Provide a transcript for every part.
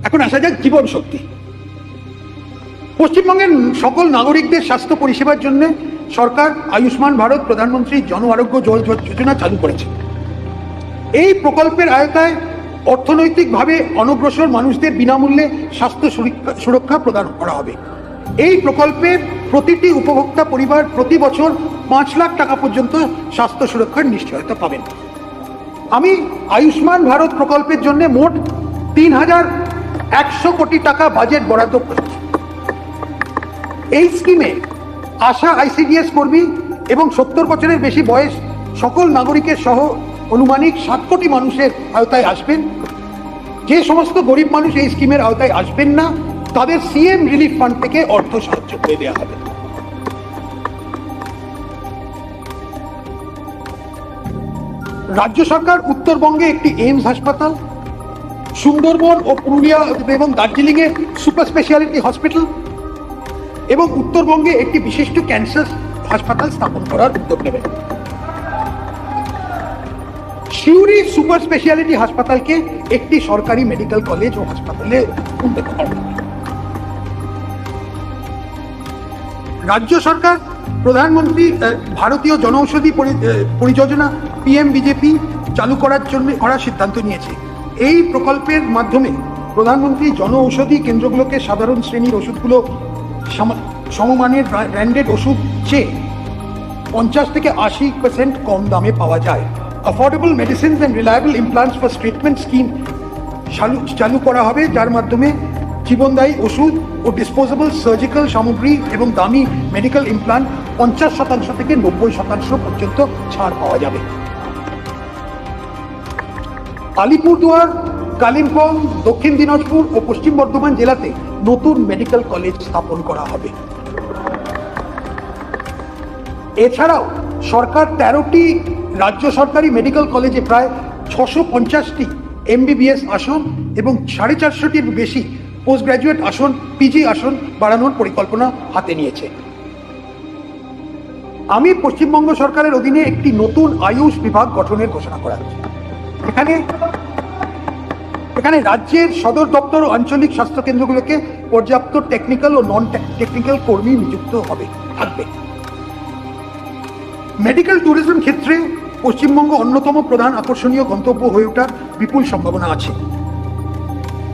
এখন আসা যাক জীবন শক্তি। পশ্চিমবঙ্গের সকল নাগরিকদের স্বাস্থ্য পরিষেবার জন্য সরকার আয়ুষ্মান ভারত প্রধানমন্ত্রী জন আরোগ্য যোজনা চালু করেছে। এই প্রকল্পের আওতায় অর্থনৈতিকভাবে অনগ্রসর মানুষদের বিনামূল্যে স্বাস্থ্য সুরক্ষা প্রদান করা হবে। এই প্রকল্পের প্রতিটি উপভোক্তা পরিবার প্রতি বছর 5 লাখ টাকা পর্যন্ত স্বাস্থ্য সুরক্ষার নিশ্চয়তা পাবেন। আমি আয়ুষ্মান ভারত প্রকল্পের জন্য মোট 3,100 কোটি টাকা বাজেট বরাদ্দ করেছি। এই স্কিমে আশা আইসিডিএস কর্মী এবং 70 বছরের বেশি বয়স সকল নাগরিকের সহ আনুমানিক 7 কোটি মানুষের আওতায় আসবেন। যে সমস্ত গরিব মানুষ এই স্কিমের আওতায় আসবেন না, তাদের সিএম রিলিফ ফান্ড থেকে অর্থ সাহায্য করে দেওয়া হবে। রাজ্য সরকার উত্তরবঙ্গে একটি এইমস হাসপাতাল, সুন্দরবন ও পুরুলিয়া এবং দার্জিলিং এ সুপার স্পেশালিটি হসপিটাল এবং উত্তরবঙ্গে একটি বিশিষ্ট ক্যান্সার হাসপাতাল স্থাপন করার উদ্যোগ নেবে। সিউড়ি সুপার স্পেশালিটি হাসপাতালকে একটি সরকারি মেডিকেল কলেজ ও হাসপাতালে উন্নীত করা হবে। রাজ্য সরকার প্রধানমন্ত্রী ভারতীয় জনঔষধি পরিযোজনা PMBJP চালু করার সিদ্ধান্ত নিয়েছে। এই প্রকল্পের মাধ্যমে প্রধানমন্ত্রী জনঔষধি কেন্দ্রগুলোকে সাধারণ শ্রেণীর ওষুধগুলো সমমানের ব্র্যান্ডেড ওষুধ চেয়ে 50 থেকে 80% কম দামে পাওয়া যায়। Affordable medicines and reliable implants for treatment scheme চালু করা হবে, যার মাধ্যমে জীবনদায়ী ওষুধ ও ডিসপোজেবল সার্জিক্যাল সামগ্রী এবং দামি মেডিকেল ইমপ্লান্ট 50% থেকে 90% পর্যন্ত ছাড় পাওয়া যাবে। আলিপুরদুয়ার, কালিম্পং, দক্ষিণ দিনাজপুর ও পশ্চিম বর্ধমান জেলাতে নতুন মেডিকেল কলেজ স্থাপন করা হবে। এছাড়াও সরকার 13টি রাজ্য সরকারি মেডিকেল কলেজে প্রায় 650টি MBBS আসন এবং 450টির বেশি পোস্ট গ্রাজুয়েট আসন, PG আসন বাড়ানোর পরিকল্পনা হাতে নিয়েছে। আমি পশ্চিমবঙ্গ সরকারের অধীনে একটি নতুন আয়ুষ বিভাগ গঠনের ঘোষণা করা হয়েছে। এখানে রাজ্যের সদর দপ্তর ও আঞ্চলিক স্বাস্থ্য কেন্দ্রগুলোকে পর্যাপ্ত টেকনিক্যাল ও নন টেকনিক্যাল কর্মী নিযুক্ত থাকবে। মেডিকেল ট্যুরিজম ক্ষেত্রে পশ্চিমবঙ্গ অন্যতম প্রধান আকর্ষণীয় গন্তব্য হয়ে ওঠার বিপুল সম্ভাবনা আছে।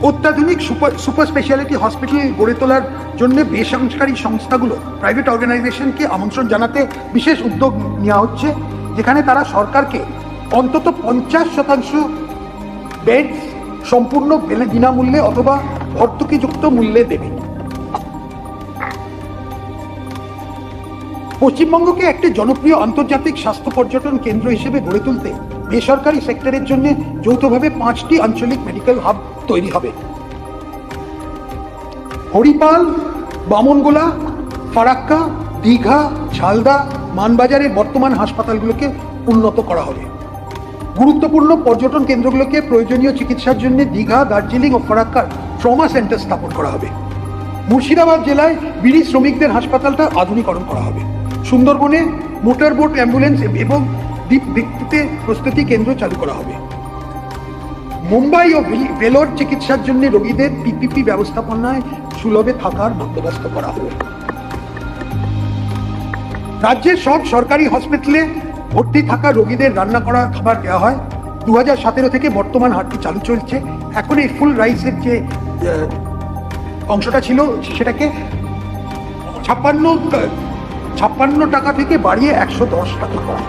অত্যাধুনিক সুপার স্পেশালিটি হসপিটাল গড়ে তোলার জন্য বেসরকারি সংস্থাগুলো, প্রাইভেট অর্গানাইজেশনকে আমন্ত্রণ জানাতে বিশেষ উদ্যোগ নেওয়া হচ্ছে, যেখানে তারা সরকারকে অন্তত 50% বেড সম্পূর্ণ বিনামূল্যে অথবা ভর্তুকিযুক্ত মূল্যে দেবে। পশ্চিমবঙ্গকে একটি জনপ্রিয় আন্তর্জাতিক স্বাস্থ্য পর্যটন কেন্দ্র হিসেবে গড়ে তুলতে বেসরকারি সেক্টরের জন্য যৌথভাবে 5টি আঞ্চলিক মেডিকেল হাব তৈরি হবে। হরিপাল, বামনগোলা, ফারাক্কা, দীঘা, ঝালদা, মানবাজারের বর্তমান হাসপাতালগুলোকে উন্নত করা হবে। গুরুত্বপূর্ণ পর্যটন কেন্দ্রগুলোকে প্রয়োজনীয় চিকিৎসার জন্য দীঘা, দার্জিলিং ও ফারাক্কার ট্রমা সেন্টার স্থাপন করা হবে। মুর্শিদাবাদ জেলায় বিড়ি শ্রমিকদের হাসপাতালটা আধুনিকরণ করা হবে। সুন্দরবনে মোটর বোট অ্যাম্বুলেন্স এবং দ্বীপ ভিত্তিতে প্রস্তুতি কেন্দ্র চালু করা হবে। মুম্বাই ও ভেলোর চিকিৎসার জন্য রোগীদের PPP ব্যবস্থাপনায় সুলভে থাকার বন্দোবস্ত করা হবে। রাজ্যের সব সরকারি হসপিটালে ভর্তি থাকা রোগীদের রান্না করা খাবার দেওয়া হয়। 2017 থেকে বর্তমান হারটি চালু চলছে। এখন এই ফুল রাইসের যে অংশটা ছিল সেটাকে 56 টাকা থেকে বাড়িয়ে 110 টাকা করা।